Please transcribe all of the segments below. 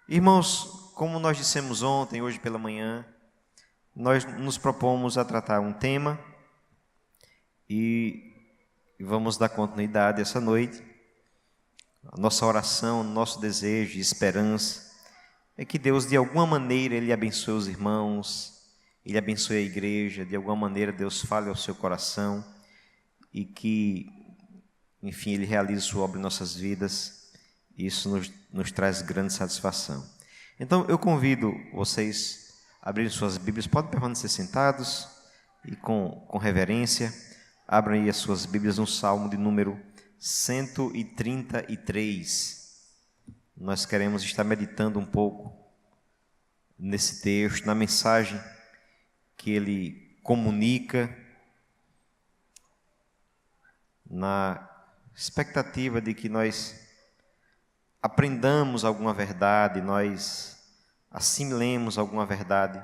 Irmãos, como nós dissemos ontem, hoje pela manhã, nós nos propomos a tratar um tema e vamos dar continuidade essa noite. A nossa oração, nosso desejo e esperança é que Deus, de alguma maneira, Ele abençoe os irmãos, Ele abençoe a igreja, de alguma maneira Deus fale ao seu coração e que, enfim, Ele realize sua obra em nossas vidas. Isso nos traz grande satisfação. Então, eu convido vocês a abrirem suas Bíblias. Podem permanecer sentados e com reverência. Abram aí as suas Bíblias no Salmo de número 133. Nós queremos estar meditando um pouco nesse texto, na mensagem que ele comunica, na expectativa de que nós aprendamos alguma verdade, nós assimilemos alguma verdade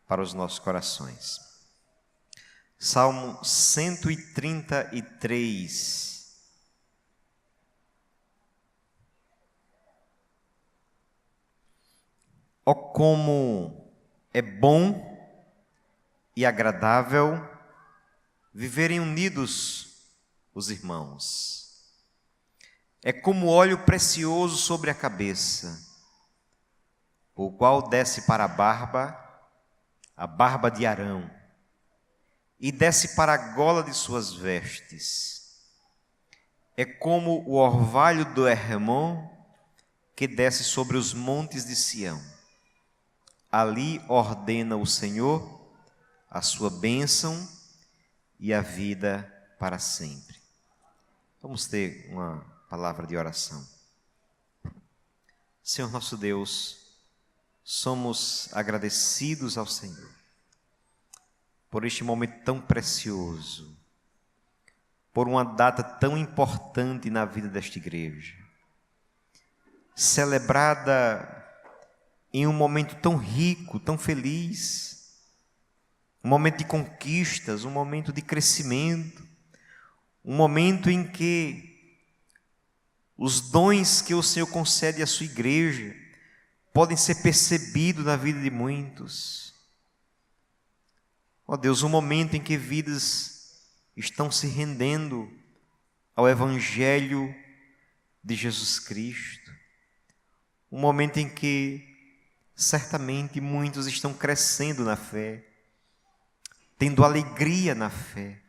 para os nossos corações. Salmo 133. Ó como é bom e agradável viverem unidos os irmãos. É como óleo precioso sobre a cabeça, o qual desce para a barba de Arão, e desce para a gola de suas vestes. É como o orvalho do Hermon, que desce sobre os montes de Sião. Ali ordena o Senhor a sua bênção e a vida para sempre. Vamos ter uma palavra de oração. Senhor nosso Deus, somos agradecidos ao Senhor por este momento tão precioso, por uma data tão importante na vida desta igreja, celebrada em um momento tão rico, tão feliz, um momento de conquistas, um momento de crescimento, um momento em que os dons que o Senhor concede à sua igreja podem ser percebidos na vida de muitos. Ó Deus, um momento em que vidas estão se rendendo ao Evangelho de Jesus Cristo. Um momento em que certamente muitos estão crescendo na fé, tendo alegria na fé,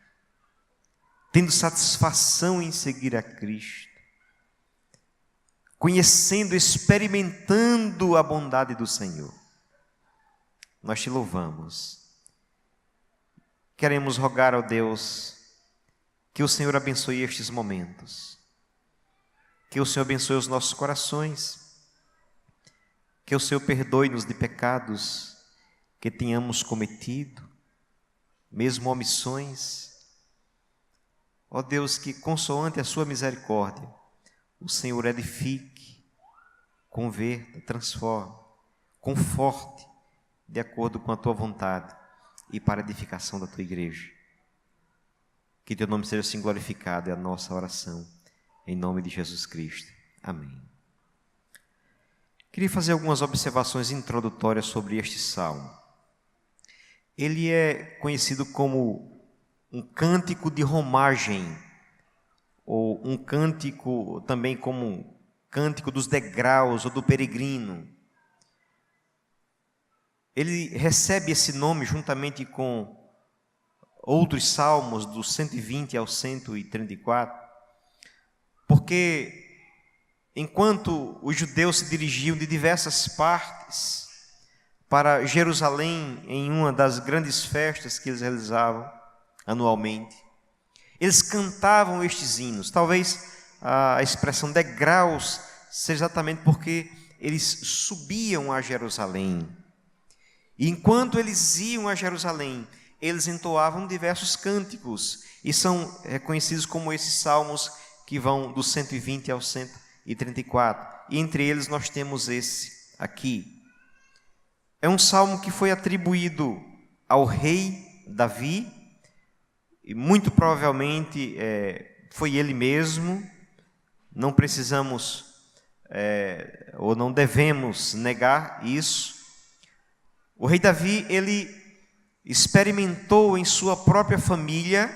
tendo satisfação em seguir a Cristo, conhecendo, experimentando a bondade do Senhor. Nós te louvamos. Queremos rogar ao Deus que o Senhor abençoe estes momentos, que o Senhor abençoe os nossos corações, que o Senhor perdoe-nos de pecados que tenhamos cometido, mesmo omissões. Ó Deus, que consoante a sua misericórdia, o Senhor edifique, converta, transforme, conforte, de acordo com a tua vontade e para a edificação da tua igreja. Que teu nome seja assim glorificado, é a nossa oração, em nome de Jesus Cristo. Amém. Queria fazer algumas observações introdutórias sobre este salmo. Ele é conhecido como um cântico de romagem, ou um cântico também como um cântico dos degraus ou do peregrino. Ele recebe esse nome juntamente com outros salmos, do 120 ao 134, porque enquanto os judeus se dirigiam de diversas partes para Jerusalém em uma das grandes festas que eles realizavam anualmente, eles cantavam estes hinos. Talvez a expressão degraus seja exatamente porque eles subiam a Jerusalém. E enquanto eles iam a Jerusalém, eles entoavam diversos cânticos, e são reconhecidos como esses salmos que vão do 120 ao 134. E entre eles nós temos esse aqui. É um salmo que foi atribuído ao rei Davi, e muito provavelmente foi ele mesmo. Não precisamos ou não devemos negar isso. O rei Davi, ele experimentou em sua própria família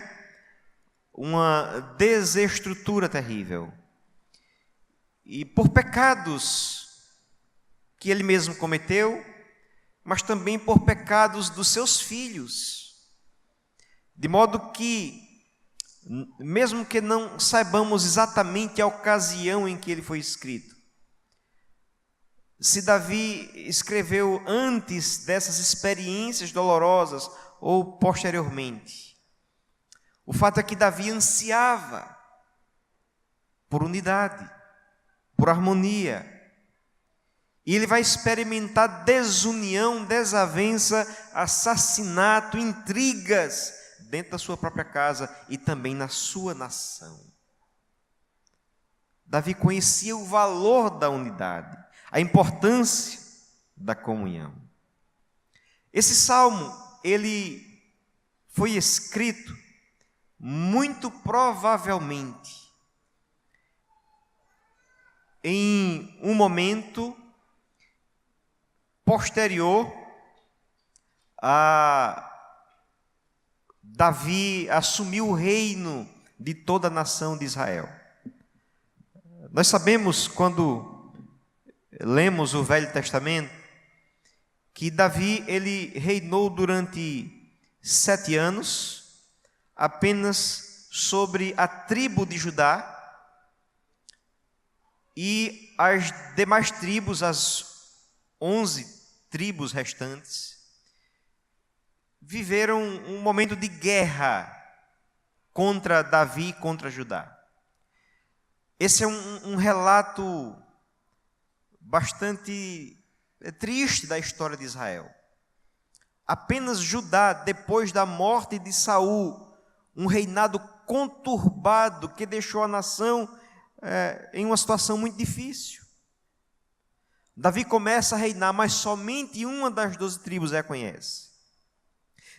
uma desestrutura terrível. E por pecados que ele mesmo cometeu, mas também por pecados dos seus filhos. De modo que, mesmo que não saibamos exatamente a ocasião em que ele foi escrito, se Davi escreveu antes dessas experiências dolorosas ou posteriormente, o fato é que Davi ansiava por unidade, por harmonia, e ele vai experimentar desunião, desavença, assassinato, intrigas dentro da sua própria casa e também na sua nação. Davi conhecia o valor da unidade, a importância da comunhão. Esse salmo, ele foi escrito muito provavelmente em um momento posterior a Davi assumir o reino de toda a nação de Israel. Nós sabemos, quando lemos o Velho Testamento, que Davi, ele reinou durante 7 anos, apenas sobre a tribo de Judá, e as demais tribos, as 11 tribos restantes, viveram um momento de guerra contra Davi e contra Judá. Esse é um relato bastante triste da história de Israel. Apenas Judá, depois da morte de Saul, um reinado conturbado que deixou a nação em uma situação muito difícil. Davi começa a reinar, mas somente uma das 12 tribos reconhece.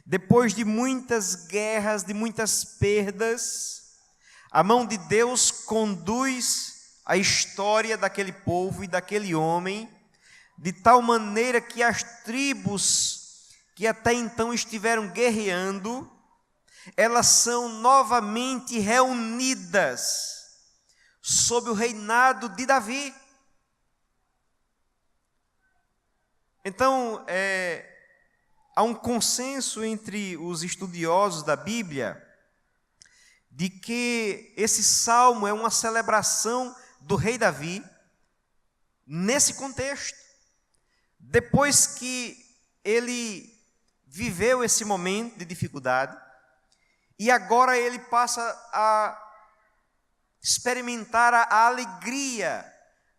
Depois de muitas guerras, de muitas perdas, a mão de Deus conduz a história daquele povo e daquele homem, de tal maneira que as tribos que até então estiveram guerreando, elas são novamente reunidas sob o reinado de Davi. Então, há um consenso entre os estudiosos da Bíblia de que esse salmo é uma celebração do rei Davi nesse contexto. Depois que ele viveu esse momento de dificuldade, e agora ele passa a experimentar a alegria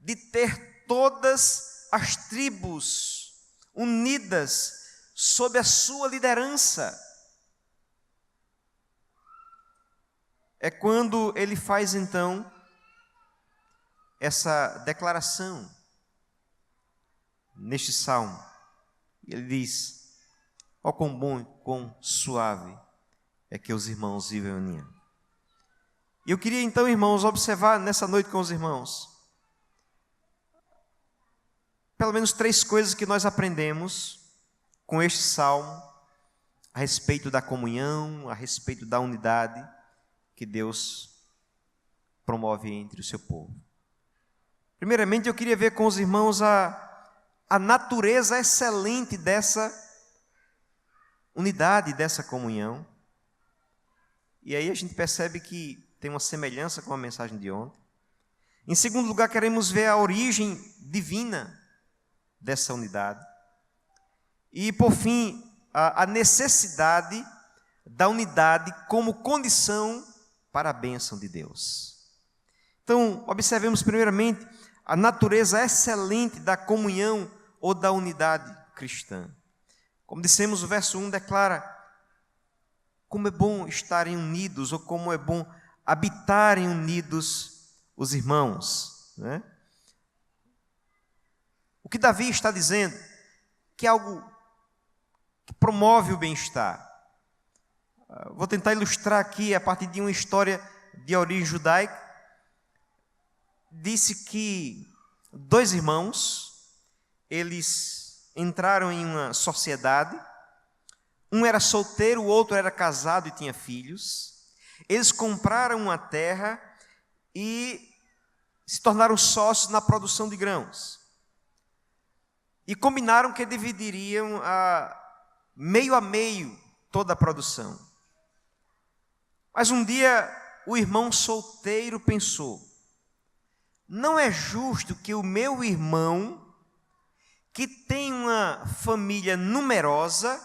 de ter todas as tribos unidas sob a sua liderança. É quando ele faz então essa declaração neste salmo. Ele diz: ó, quão bom e quão suave é que os irmãos vivem em união. E eu queria então, irmãos, observar nessa noite com os irmãos pelo menos 3 coisas que nós aprendemos com este salmo a respeito da comunhão, a respeito da unidade que Deus promove entre o seu povo. Primeiramente, eu queria ver com os irmãos a natureza excelente dessa unidade, dessa comunhão. E aí a gente percebe que tem uma semelhança com a mensagem de ontem. Em segundo lugar, queremos ver a origem divina dessa unidade. E, por fim, a necessidade da unidade como condição para a bênção de Deus. Então, observemos primeiramente a natureza excelente da comunhão ou da unidade cristã. Como dissemos, o verso 1 declara como é bom estarem unidos, ou como é bom habitarem unidos os irmãos, né? O que Davi está dizendo? Que é algo que promove o bem-estar. Vou tentar ilustrar aqui a partir de uma história de origem judaica. Disse que dois irmãos, eles entraram em uma sociedade. Um era solteiro, o outro era casado e tinha filhos. Eles compraram uma terra e se tornaram sócios na produção de grãos. E combinaram que dividiriam a meio toda a produção. Mas um dia o irmão solteiro pensou: não é justo que o meu irmão, que tem uma família numerosa,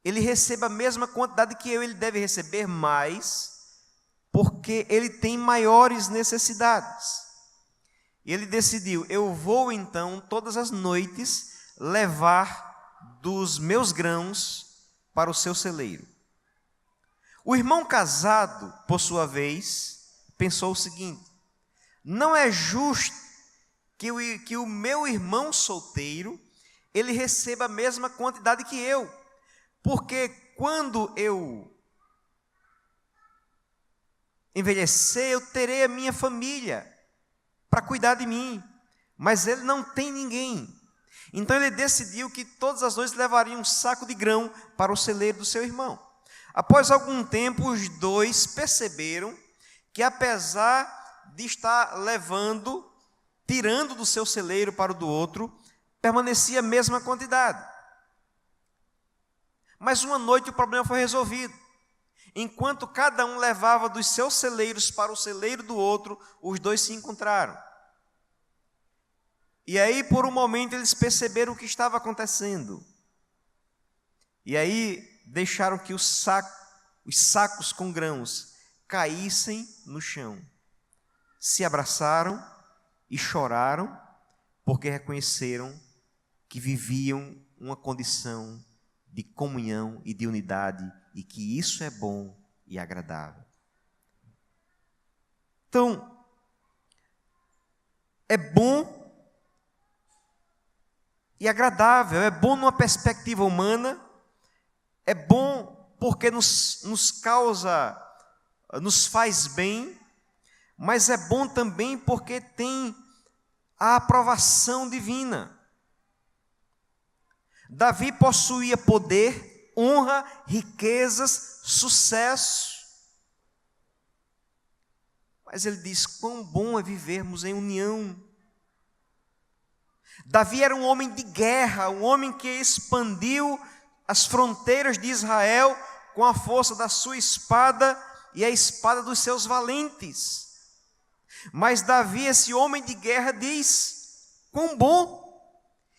ele receba a mesma quantidade que eu, ele deve receber mais, porque ele tem maiores necessidades. E ele decidiu: eu vou então todas as noites levar dos meus grãos para o seu celeiro. O irmão casado, por sua vez, pensou o seguinte: não é justo que o meu irmão solteiro, ele receba a mesma quantidade que eu, porque quando eu envelhecer, eu terei a minha família para cuidar de mim, mas ele não tem ninguém. Então ele decidiu que todas as noites levaria um saco de grão para o celeiro do seu irmão. Após algum tempo, os dois perceberam que, apesar de estar tirando do seu celeiro para o do outro, permanecia a mesma quantidade. Mas uma noite o problema foi resolvido. Enquanto cada um levava dos seus celeiros para o celeiro do outro, os dois se encontraram. E aí, por um momento, eles perceberam o que estava acontecendo. E aí, deixaram que os sacos com grãos caíssem no chão. Se abraçaram e choraram, porque reconheceram que viviam uma condição de comunhão e de unidade, e que isso é bom e agradável. Então, é bom e agradável, é bom numa perspectiva humana, é bom porque nos faz bem, mas é bom também porque tem a aprovação divina. Davi possuía poder, honra, riquezas, sucesso. Mas ele diz: quão bom é vivermos em união. Davi era um homem de guerra, um homem que expandiu as fronteiras de Israel com a força da sua espada e a espada dos seus valentes. Mas Davi, esse homem de guerra, diz: quão bom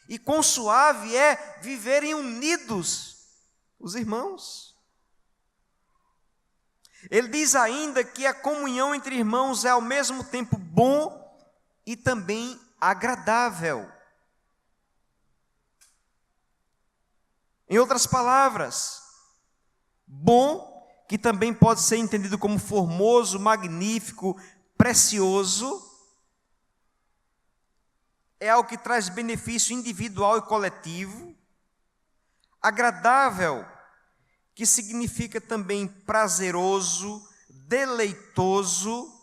e quão suave é viverem unidos os irmãos. Ele diz ainda que a comunhão entre irmãos é ao mesmo tempo bom e também agradável. Em outras palavras, bom, que também pode ser entendido como formoso, magnífico, precioso, é algo que traz benefício individual e coletivo. Agradável, que significa também prazeroso, deleitoso,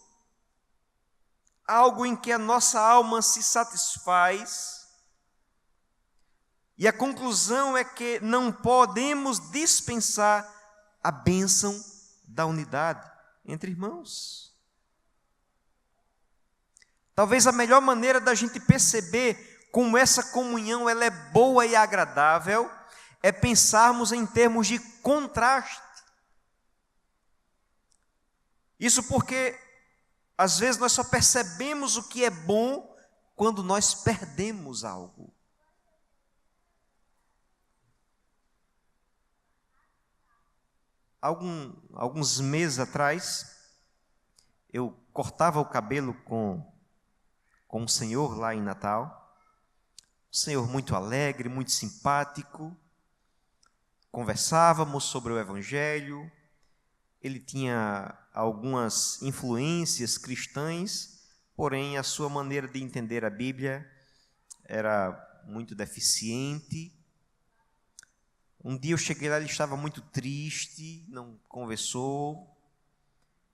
algo em que a nossa alma se satisfaz. E a conclusão é que não podemos dispensar a bênção da unidade entre irmãos. Talvez a melhor maneira da gente perceber como essa comunhão ela é boa e agradável é pensarmos em termos de contraste. Isso porque às vezes nós só percebemos o que é bom quando nós perdemos algo. Alguns meses atrás, eu cortava o cabelo com um senhor lá em Natal, um senhor muito alegre, muito simpático. Conversávamos sobre o Evangelho, ele tinha algumas influências cristãs, porém a sua maneira de entender a Bíblia era muito deficiente. Um dia eu cheguei lá, ele estava muito triste, não conversou.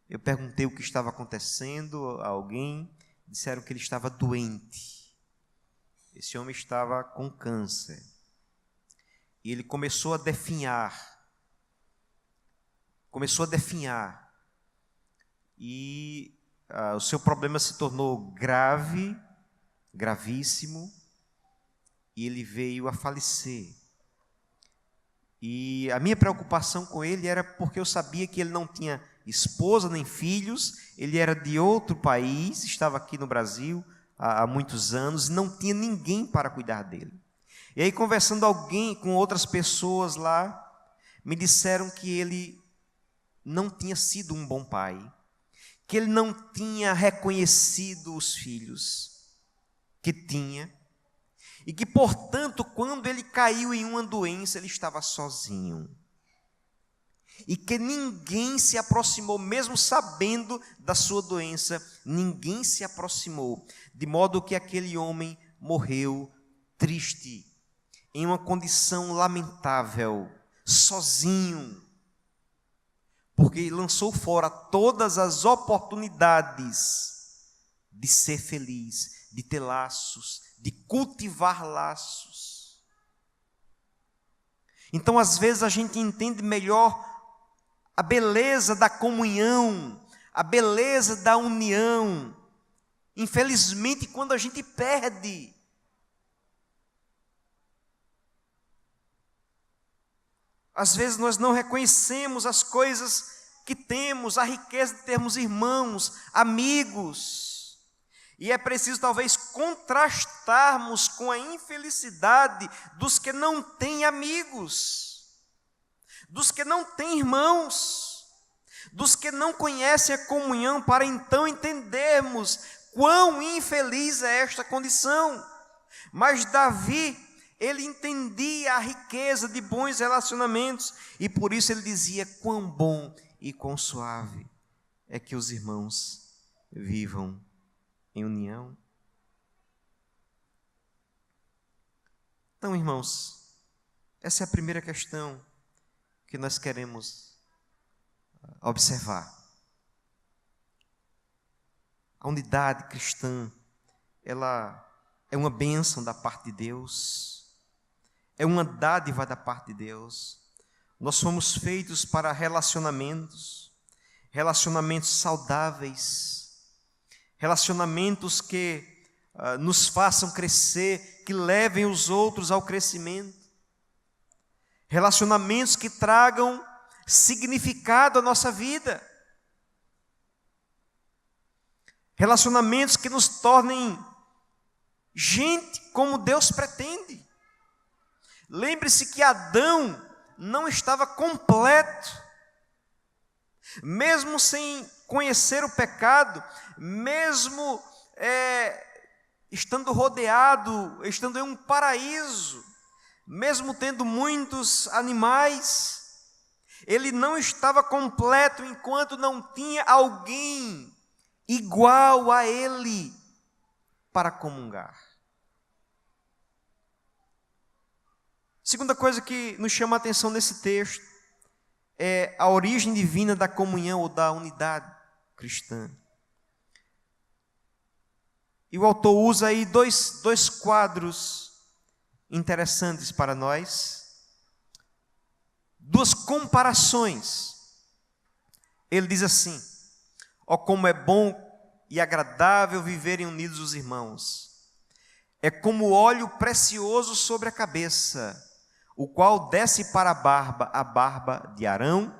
Eu perguntei o que estava acontecendo a alguém, disseram que ele estava doente. Esse homem estava com câncer. E ele começou a definhar. E o seu problema se tornou grave, gravíssimo, e ele veio a falecer. E a minha preocupação com ele era porque eu sabia que ele não tinha esposa nem filhos, ele era de outro país, estava aqui no Brasil há muitos anos, e não tinha ninguém para cuidar dele. E aí, conversando com outras pessoas lá, me disseram que ele não tinha sido um bom pai, que ele não tinha reconhecido os filhos que tinha, e que, portanto, quando ele caiu em uma doença, ele estava sozinho. E que ninguém se aproximou, mesmo sabendo da sua doença, ninguém se aproximou, de modo que aquele homem morreu triste, em uma condição lamentável, sozinho, porque lançou fora todas as oportunidades de ser feliz, de ter laços, de cultivar laços. Então, às vezes, a gente entende melhor a beleza da comunhão, a beleza da união. Infelizmente, quando a gente perde, às vezes nós não reconhecemos as coisas que temos, a riqueza de termos irmãos, amigos. E é preciso talvez contrastarmos com a infelicidade dos que não têm amigos, dos que não têm irmãos, dos que não conhecem a comunhão, para então entendermos quão infeliz é esta condição. Mas Davi, ele entendia a riqueza de bons relacionamentos, e por isso ele dizia: quão bom e quão suave é que os irmãos vivam em união. Então, irmãos, essa é a primeira questão que nós queremos observar. A unidade cristã, ela é uma bênção da parte de Deus, é uma dádiva da parte de Deus. Nós fomos feitos para relacionamentos saudáveis, relacionamentos que nos façam crescer, que levem os outros ao crescimento, relacionamentos que tragam significado à nossa vida, relacionamentos que nos tornem gente como Deus pretende. Lembre-se que Adão não estava completo, mesmo sem conhecer o pecado, mesmo estando rodeado, estando em um paraíso, mesmo tendo muitos animais, ele não estava completo enquanto não tinha alguém igual a ele para comungar. Segunda coisa que nos chama a atenção nesse texto é a origem divina da comunhão ou da unidade cristã. E o autor usa aí dois quadros interessantes para nós, duas comparações. Ele diz assim: ó, como é bom e agradável viverem unidos os irmãos. É como óleo precioso sobre a cabeça, o qual desce para a barba de Arão,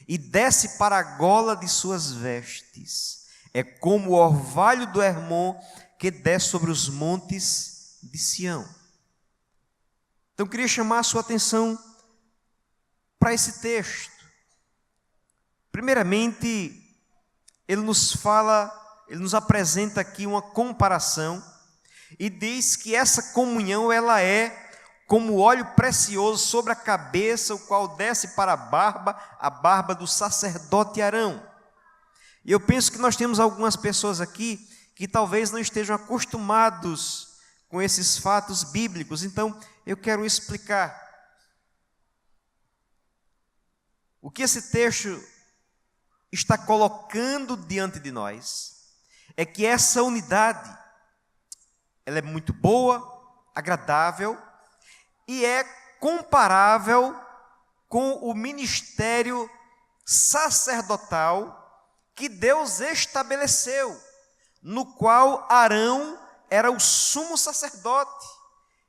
e desce para a gola de suas vestes. É como o orvalho do Hermon, que desce sobre os montes de Sião. Então, eu queria chamar a sua atenção para esse texto. Primeiramente, ele nos apresenta aqui uma comparação, e diz que essa comunhão, ela é como óleo precioso sobre a cabeça, o qual desce para a barba do sacerdote Arão. E eu penso que nós temos algumas pessoas aqui que talvez não estejam acostumados com esses fatos bíblicos, então eu quero explicar. O que esse texto está colocando diante de nós é que essa unidade, ela é muito boa, agradável e é comparável com o ministério sacerdotal que Deus estabeleceu, no qual Arão era o sumo sacerdote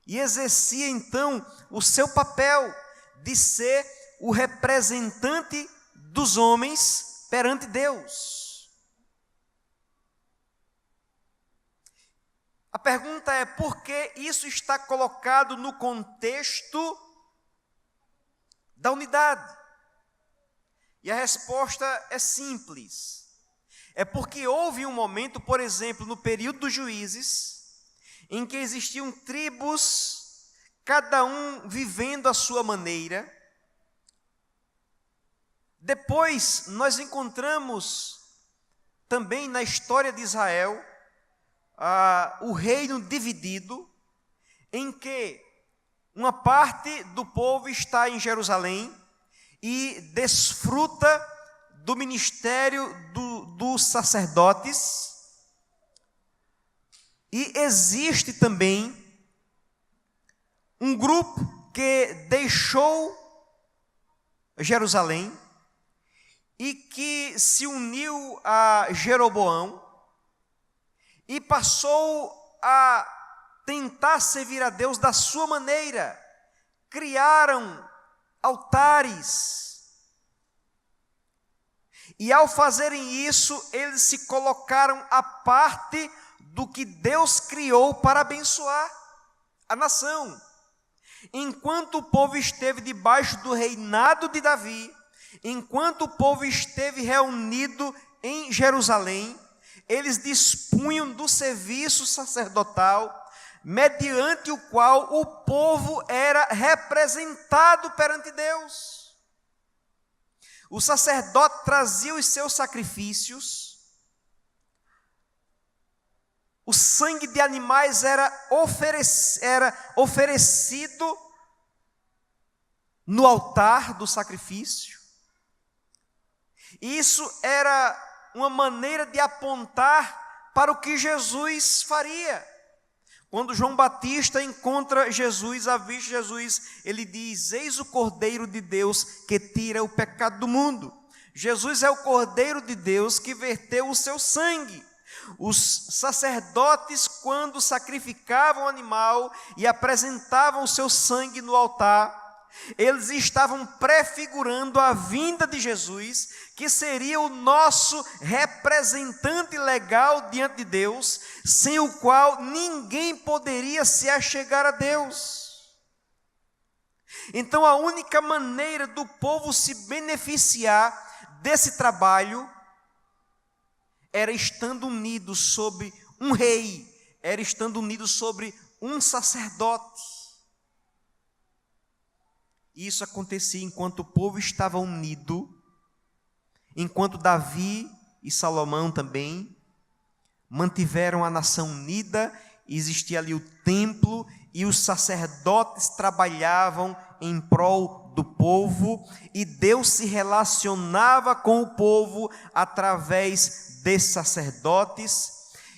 e exercia então o seu papel de ser o representante dos homens perante Deus. A pergunta é: por que isso está colocado no contexto da unidade? E a resposta é simples. É porque houve um momento, por exemplo, no período dos juízes, em que existiam tribos, cada um vivendo a sua maneira. Depois nós encontramos também na história de Israel o reino dividido, em que uma parte do povo está em Jerusalém e desfruta do ministério dos sacerdotes, e existe também um grupo que deixou Jerusalém e que se uniu a Jeroboão e passou a tentar servir a Deus da sua maneira. Criaram altares. E ao fazerem isso, eles se colocaram à parte do que Deus criou para abençoar a nação. Enquanto o povo esteve debaixo do reinado de Davi, enquanto o povo esteve reunido em Jerusalém, eles dispunham do serviço sacerdotal, mediante o qual o povo era representado perante Deus. O sacerdote trazia os seus sacrifícios, o sangue de animais era oferecido no altar do sacrifício. Isso era uma maneira de apontar para o que Jesus faria. Quando João Batista encontra Jesus, à vista de Jesus, ele diz: eis o Cordeiro de Deus que tira o pecado do mundo. Jesus é o Cordeiro de Deus que verteu o seu sangue. Os sacerdotes, quando sacrificavam o animal e apresentavam o seu sangue no altar, eles estavam prefigurando a vinda de Jesus, que seria o nosso representante legal diante de Deus, sem o qual ninguém poderia se achegar a Deus. Então a única maneira do povo se beneficiar desse trabalho era estando unido sobre um rei, era estando unido sobre um sacerdote. Isso acontecia enquanto o povo estava unido, enquanto Davi e Salomão também mantiveram a nação unida, existia ali o templo e os sacerdotes trabalhavam em prol do povo, e Deus se relacionava com o povo através desses sacerdotes,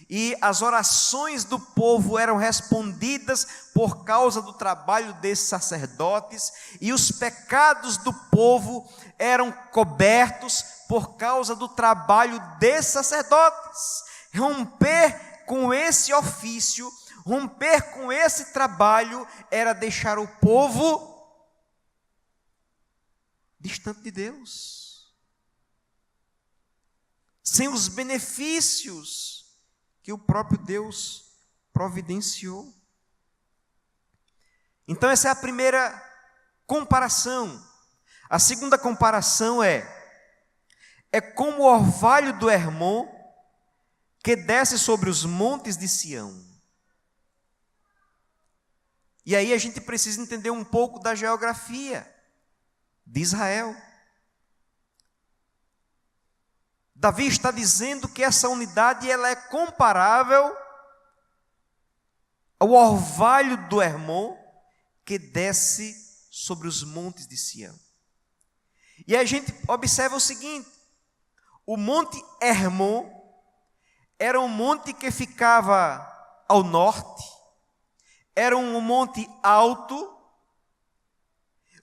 e as orações do povo eram respondidas por causa do trabalho desses sacerdotes, e os pecados do povo eram cobertos por causa do trabalho desses sacerdotes. Romper com esse ofício, romper com esse trabalho, era deixar o povo distante de Deus, sem os benefícios que o próprio Deus providenciou. Então essa é a primeira comparação. A segunda comparação é como o orvalho do Hermon que desce sobre os montes de Sião. E aí a gente precisa entender um pouco da geografia de Israel. Davi está dizendo que essa unidade ela é comparável ao orvalho do Hermon que desce sobre os montes de Sião. E a gente observa o seguinte: o monte Hermon era um monte que ficava ao norte, era um monte alto,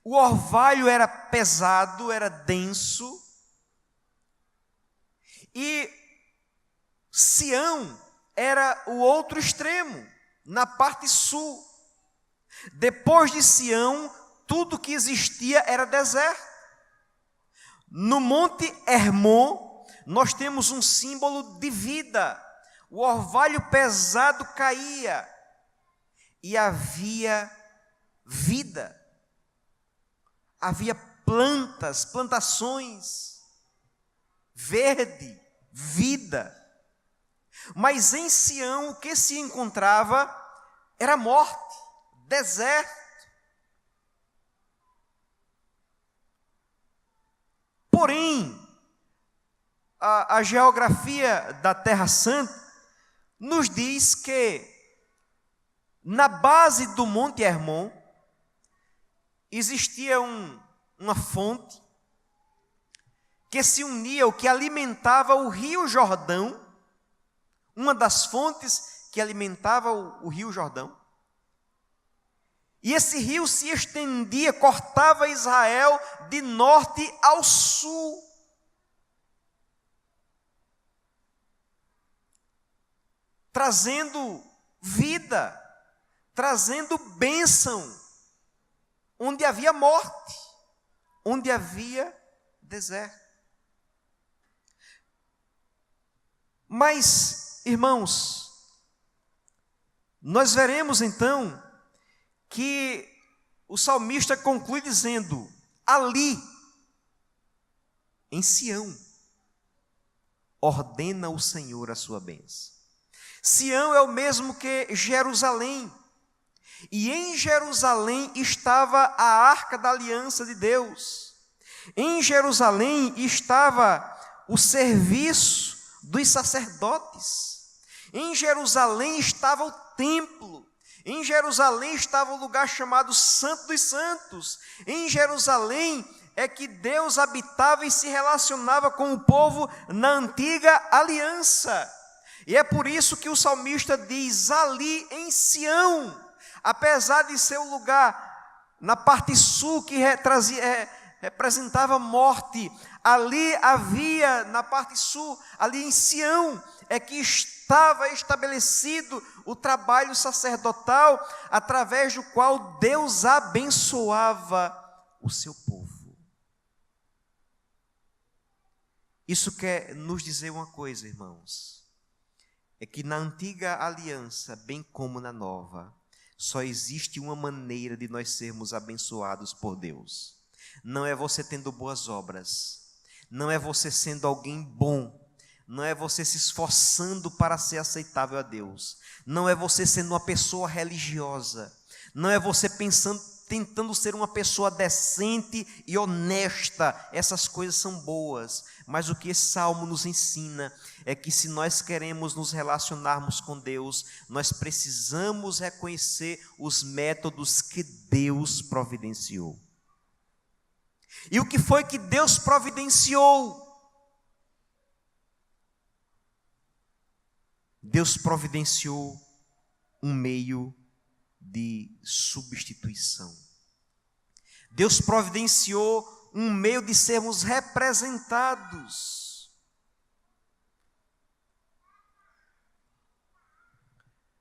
o orvalho era pesado, era denso, e Sião era o outro extremo, na parte sul. Depois de Sião, tudo que existia era deserto. No Monte Hermon, nós temos um símbolo de vida. O orvalho pesado caía e havia vida. Havia plantações, verde, vida. Mas em Sião o que se encontrava era morte, deserto. Porém, a geografia da Terra Santa nos diz que na base do Monte Hermon existia uma fonte que se unia, ou que alimentava o Rio Jordão, uma das fontes que alimentava o Rio Jordão. E esse rio se estendia, cortava Israel de norte ao sul. Trazendo vida, trazendo bênção, onde havia morte, onde havia deserto. Mas, irmãos, nós veremos então que o salmista conclui dizendo: ali, em Sião, ordena o Senhor a sua bênção. Sião é o mesmo que Jerusalém, e em Jerusalém estava a arca da aliança de Deus. Em Jerusalém estava o serviço dos sacerdotes. Em Jerusalém estava o templo. Em Jerusalém estava o lugar chamado Santo dos Santos. Em Jerusalém é que Deus habitava e se relacionava com o povo na antiga aliança. E é por isso que o salmista diz: ali em Sião, apesar de ser o lugar na parte sul que representava morte, ali havia, na parte sul, ali em Sião, é que estava estabelecido o trabalho sacerdotal, através do qual Deus abençoava o seu povo. Isso quer nos dizer uma coisa, irmãos, é que na antiga aliança, bem como na nova, só existe uma maneira de nós sermos abençoados por Deus. Não é você tendo boas obras, não é você sendo alguém bom, não é você se esforçando para ser aceitável a Deus, não é você sendo uma pessoa religiosa, não é você tentando ser uma pessoa decente e honesta. Essas coisas são boas, mas o que esse salmo nos ensina é que se nós queremos nos relacionarmos com Deus, nós precisamos reconhecer os métodos que Deus providenciou. E o que foi que Deus providenciou? Deus providenciou um meio de substituição. Deus providenciou um meio de sermos representados.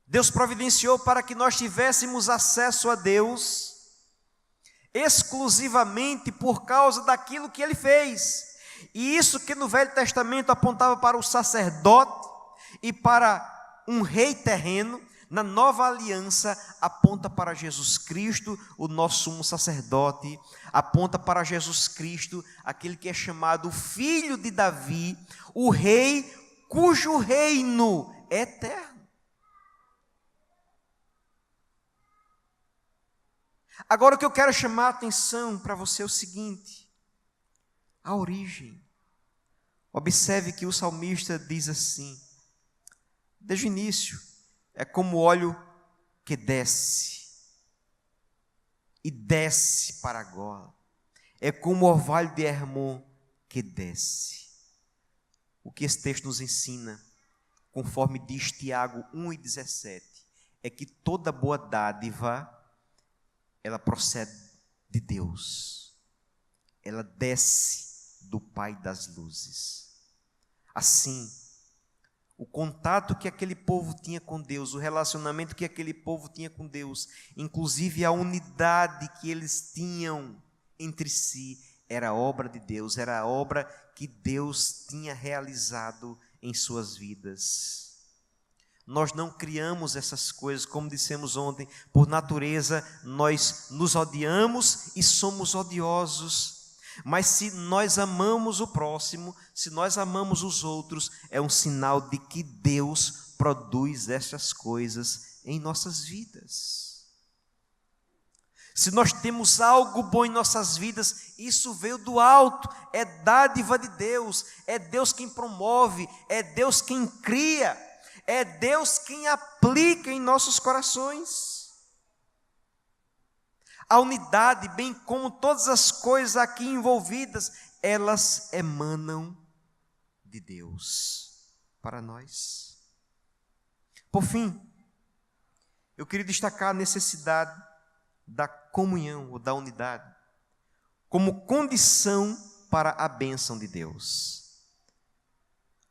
Deus providenciou para que nós tivéssemos acesso a Deus exclusivamente por causa daquilo que Ele fez. E isso que no Velho Testamento apontava para o sacerdote e para um rei terreno, na nova aliança aponta para Jesus Cristo, o nosso sumo sacerdote, aponta para Jesus Cristo, aquele que é chamado Filho de Davi, o rei cujo reino é eterno. Agora o que eu quero chamar a atenção para você é o seguinte: a origem. Observe que o salmista diz assim, desde o início: é como óleo que desce, e desce para a gola. É como o orvalho de Hermon que desce. O que esse texto nos ensina, conforme diz Tiago 1,17, é que toda boa dádiva, ela procede de Deus. Ela desce do Pai das luzes. Assim, o contato que aquele povo tinha com Deus, o relacionamento que aquele povo tinha com Deus, inclusive a unidade que eles tinham entre si, era obra de Deus, era a obra que Deus tinha realizado em suas vidas. Nós não criamos essas coisas, como dissemos ontem, por natureza nós nos odiamos e somos odiosos. Mas se nós amamos o próximo, se nós amamos os outros, é um sinal de que Deus produz essas coisas em nossas vidas. Se nós temos algo bom em nossas vidas, isso veio do alto, é dádiva de Deus, é Deus quem promove, é Deus quem cria, é Deus quem aplica em nossos corações. A unidade, bem como todas as coisas aqui envolvidas, elas emanam de Deus para nós. Por fim, eu queria destacar a necessidade da comunhão ou da unidade como condição para a bênção de Deus.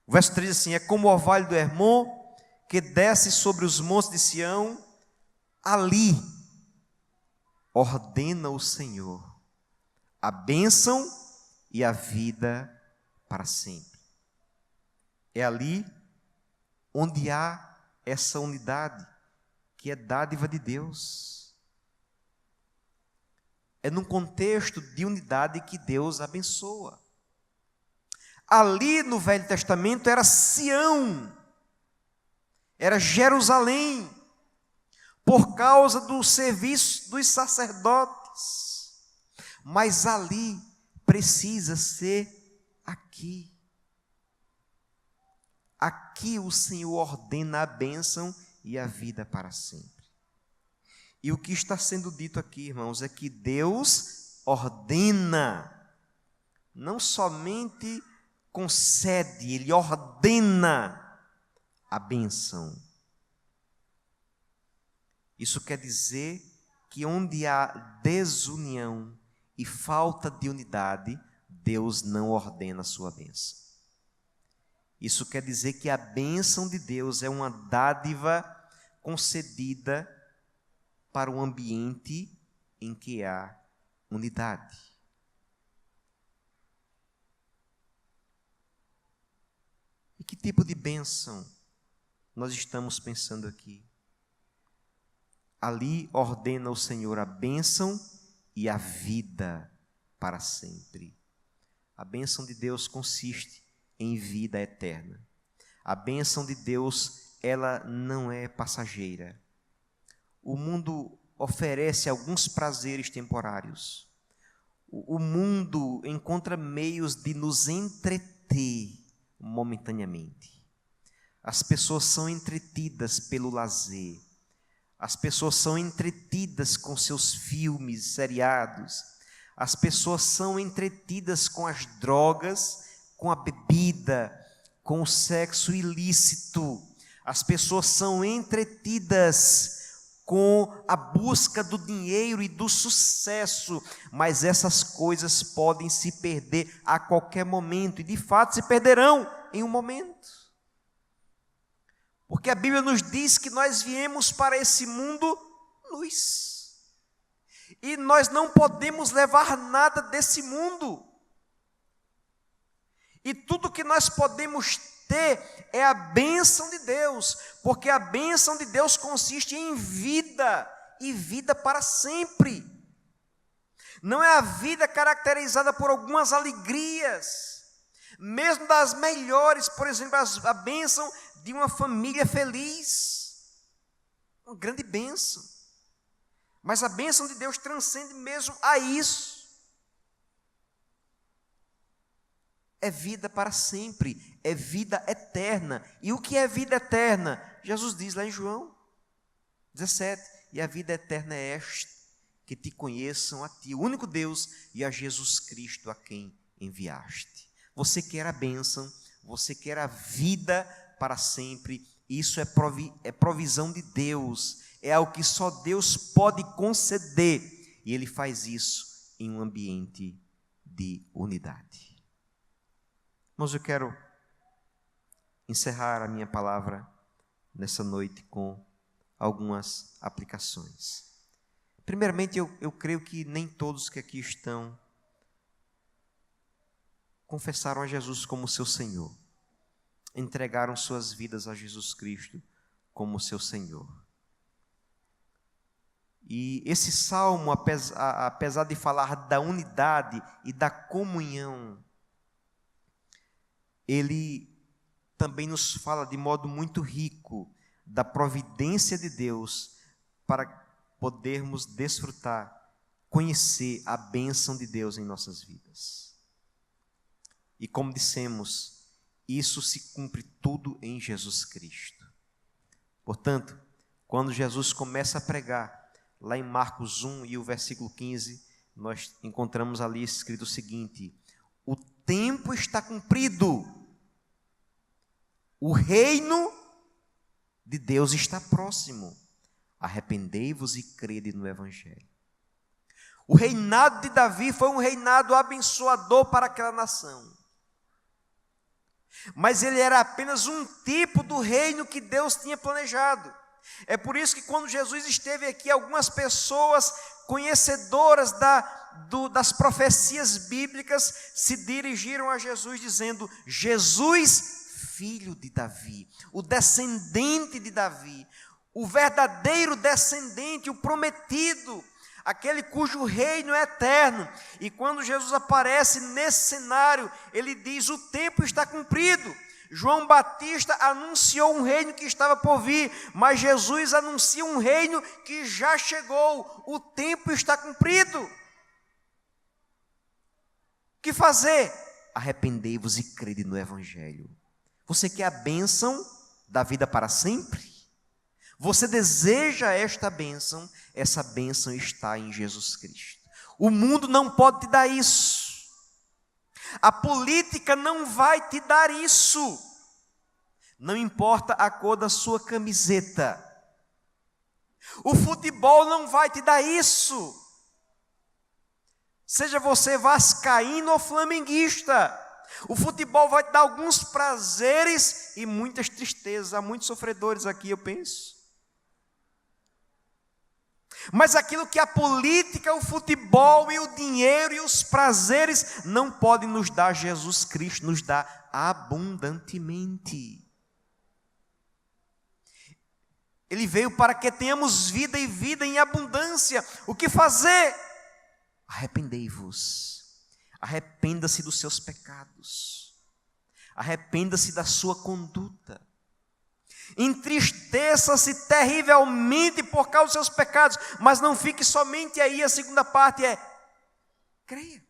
O verso 3 diz assim: é como o orvalho do Hermon que desce sobre os montes de Sião, ali ordena o Senhor a bênção e a vida para sempre. É ali onde há essa unidade que é dádiva de Deus. É num contexto de unidade que Deus abençoa. Ali no Velho Testamento era Sião, era Jerusalém, por causa do serviço dos sacerdotes. Mas ali precisa ser aqui. Aqui o Senhor ordena a bênção e a vida para sempre. E o que está sendo dito aqui, irmãos, é que Deus ordena, não somente concede, Ele ordena a bênção. Isso quer dizer que onde há desunião e falta de unidade, Deus não ordena a sua bênção. Isso quer dizer que a bênção de Deus é uma dádiva concedida para um ambiente em que há unidade. E que tipo de bênção nós estamos pensando aqui? Ali ordena o Senhor a bênção e a vida para sempre. A bênção de Deus consiste em vida eterna. A bênção de Deus, ela não é passageira. O mundo oferece alguns prazeres temporários. O mundo encontra meios de nos entreter momentaneamente. As pessoas são entretidas pelo lazer. As pessoas são entretidas com seus filmes, seriados. As pessoas são entretidas com as drogas, com a bebida, com o sexo ilícito. As pessoas são entretidas com a busca do dinheiro e do sucesso, mas essas coisas podem se perder a qualquer momento, e de fato se perderão em um momento. Porque a Bíblia nos diz que nós viemos para esse mundo nus, e nós não podemos levar nada desse mundo, e tudo que nós podemos ter é a bênção de Deus, porque a bênção de Deus consiste em vida, e vida para sempre. Não é a vida caracterizada por algumas alegrias, mesmo das melhores, por exemplo, a bênção de uma família feliz, uma grande bênção. Mas a bênção de Deus transcende mesmo a isso. É vida para sempre, é vida eterna. E o que é vida eterna? Jesus diz lá em João 17, e a vida eterna é esta, que te conheçam a ti, o único Deus, e a Jesus Cristo a quem enviaste. Você quer a bênção, você quer a vida para sempre, isso é provisão de Deus, é algo que só Deus pode conceder, e Ele faz isso em um ambiente de unidade. Mas eu quero encerrar a minha palavra nessa noite com algumas aplicações. Primeiramente, eu creio que nem todos que aqui estão confessaram a Jesus como seu Senhor, entregaram suas vidas a Jesus Cristo como seu Senhor. E esse salmo, apesar de falar da unidade e da comunhão, ele também nos fala de modo muito rico da providência de Deus para podermos desfrutar, conhecer a bênção de Deus em nossas vidas. E como dissemos, isso se cumpre tudo em Jesus Cristo. Portanto, quando Jesus começa a pregar, lá em Marcos 1 e o versículo 15, nós encontramos ali escrito o seguinte: o tempo está cumprido, o reino de Deus está próximo, arrependei-vos e crede no Evangelho. O reinado de Davi foi um reinado abençoador para aquela nação, mas ele era apenas um tipo do reino que Deus tinha planejado. É por isso que quando Jesus esteve aqui, algumas pessoas conhecedoras das profecias bíblicas se dirigiram a Jesus dizendo: Jesus, filho de Davi, o descendente de Davi, o verdadeiro descendente, o prometido, aquele cujo reino é eterno. E quando Jesus aparece nesse cenário, ele diz: o tempo está cumprido. João Batista anunciou um reino que estava por vir, mas Jesus anuncia um reino que já chegou, o tempo está cumprido. O que fazer? Arrependei-vos e crede no Evangelho. Você quer a bênção da vida para sempre? Você deseja esta bênção? Essa bênção está em Jesus Cristo. O mundo não pode te dar isso. A política não vai te dar isso. Não importa a cor da sua camiseta. O futebol não vai te dar isso. Seja você vascaíno ou flamenguista, o futebol vai te dar alguns prazeres e muitas tristezas. Há muitos sofredores aqui, eu penso. Mas aquilo que a política, o futebol e o dinheiro e os prazeres não podem nos dar, Jesus Cristo nos dá abundantemente. Ele veio para que tenhamos vida e vida em abundância. O que fazer? Arrependei-vos. Arrependa-se dos seus pecados. Arrependa-se da sua conduta. Entristeça-se terrivelmente por causa dos seus pecados, mas não fique somente aí. A segunda parte é: creia.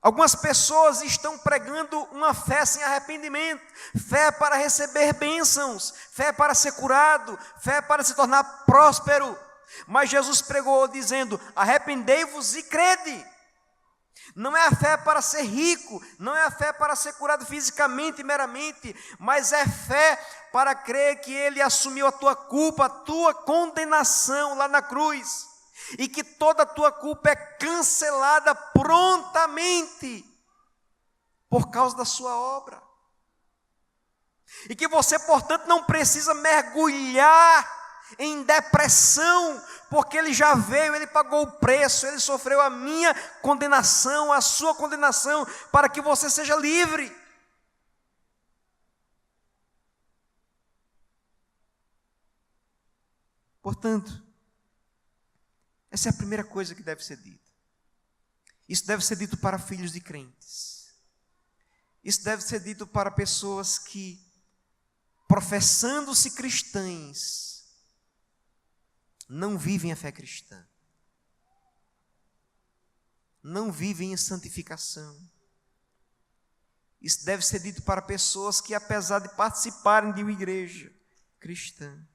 Algumas pessoas estão pregando uma fé sem arrependimento, fé para receber bênçãos, fé para ser curado, fé para se tornar próspero. Mas Jesus pregou dizendo: arrependei-vos e crede. Não é a fé para ser rico, não é a fé para ser curado fisicamente meramente, mas é fé para crer que Ele assumiu a tua culpa, a tua condenação lá na cruz, e que toda a tua culpa é cancelada prontamente por causa da sua obra. E que você, portanto, não precisa mergulhar em depressão, porque Ele já veio, Ele pagou o preço, Ele sofreu a minha condenação, a sua condenação, para que você seja livre. Portanto, essa é a primeira coisa que deve ser dita. Isso deve ser dito para filhos de crentes. Isso deve ser dito para pessoas que, professando-se cristãs, não vivem a fé cristã, não vivem em santificação. Isso deve ser dito para pessoas que, apesar de participarem de uma igreja cristã,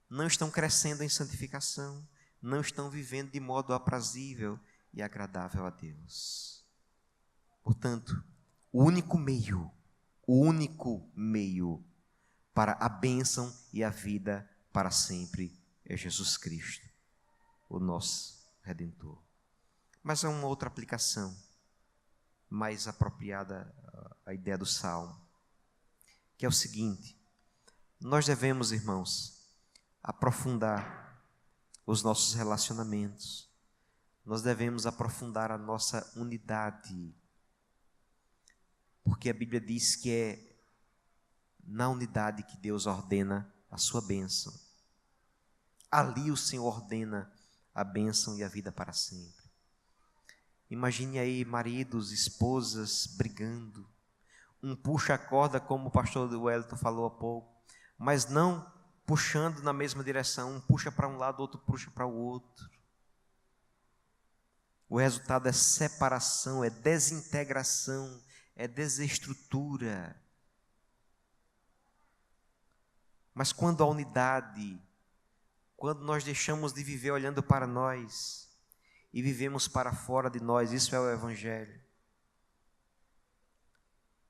não estão crescendo em santificação, não estão vivendo de modo aprazível e agradável a Deus. Portanto, o único meio para a bênção e a vida para sempre é Jesus Cristo, o nosso Redentor. Mas há uma outra aplicação mais apropriada à ideia do Salmo, que é o seguinte: nós devemos, irmãos, aprofundar os nossos relacionamentos, nós devemos aprofundar a nossa unidade, porque a Bíblia diz que é na unidade que Deus ordena a sua bênção. Ali o Senhor ordena a bênção e a vida para sempre. Imagine aí maridos, esposas brigando. Um puxa a corda, como o pastor Wellington falou há pouco, mas não puxando na mesma direção. Um puxa para um lado, outro puxa para o outro. O resultado é separação, é desintegração, é desestrutura. Mas quando a unidade, quando nós deixamos de viver olhando para nós e vivemos para fora de nós, isso é o Evangelho.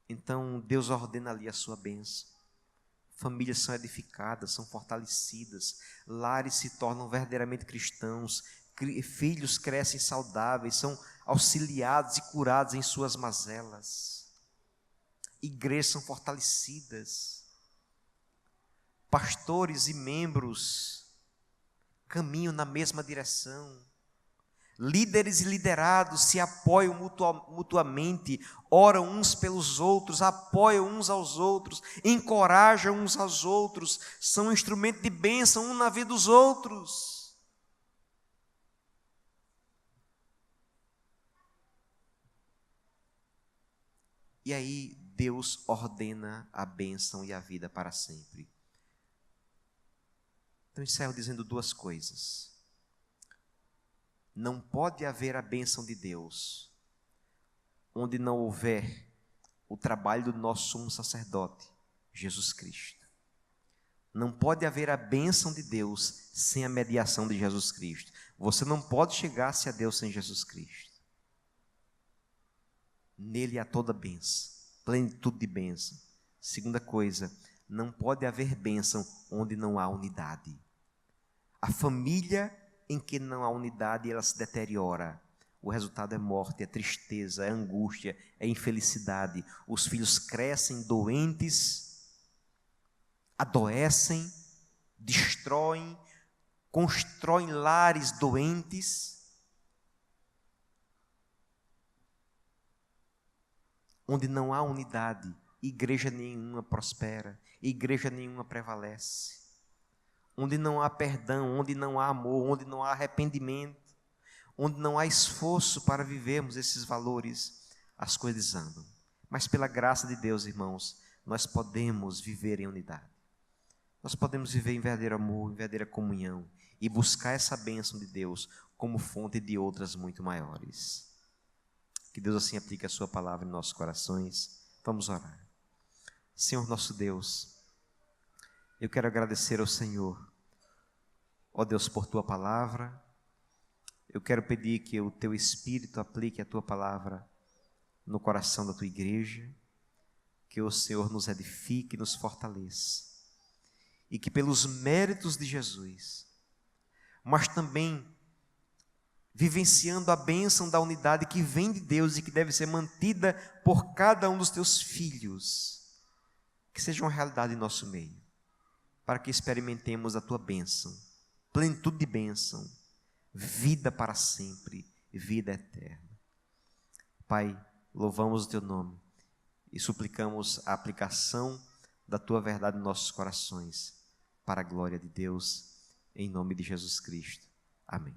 Então Deus ordena ali a sua bênção. Famílias são edificadas, são fortalecidas, lares se tornam verdadeiramente cristãos, filhos crescem saudáveis, são auxiliados e curados em suas mazelas. Igrejas são fortalecidas. Pastores e membros caminham na mesma direção. Líderes e liderados se apoiam mutuamente, oram uns pelos outros, apoiam uns aos outros, encorajam uns aos outros, são instrumento de bênção um na vida dos outros. E aí Deus ordena a bênção e a vida para sempre. Então encerro dizendo duas coisas. Não pode haver a bênção de Deus onde não houver o trabalho do nosso sumo sacerdote, Jesus Cristo. Não pode haver a bênção de Deus sem a mediação de Jesus Cristo. Você não pode chegar-se a Deus sem Jesus Cristo. Nele há toda bênção, plenitude de bênção. Segunda coisa, não pode haver bênção onde não há unidade. A família em que não há unidade, ela se deteriora. O resultado é morte, é tristeza, é angústia, é infelicidade. Os filhos crescem doentes, adoecem, destroem, constroem lares doentes, onde não há unidade, igreja nenhuma prospera, igreja nenhuma prevalece. Onde não há perdão, onde não há amor, onde não há arrependimento, onde não há esforço para vivermos esses valores, as coisas andam. Mas pela graça de Deus, irmãos, nós podemos viver em unidade. Nós podemos viver em verdadeiro amor, em verdadeira comunhão e buscar essa bênção de Deus como fonte de outras muito maiores. Que Deus assim aplique a sua palavra em nossos corações. Vamos orar. Senhor nosso Deus, eu quero agradecer ao Senhor, ó Deus, por Tua palavra. Eu quero pedir que o Teu Espírito aplique a Tua palavra no coração da Tua igreja, que o Senhor nos edifique e nos fortaleça, e que pelos méritos de Jesus, mas também vivenciando a bênção da unidade que vem de Deus e que deve ser mantida por cada um dos Teus filhos, que seja uma realidade em nosso meio, para que experimentemos a Tua bênção, plenitude de bênção, vida para sempre, vida eterna. Pai, louvamos o Teu nome e suplicamos a aplicação da Tua verdade em nossos corações, para a glória de Deus, em nome de Jesus Cristo. Amém.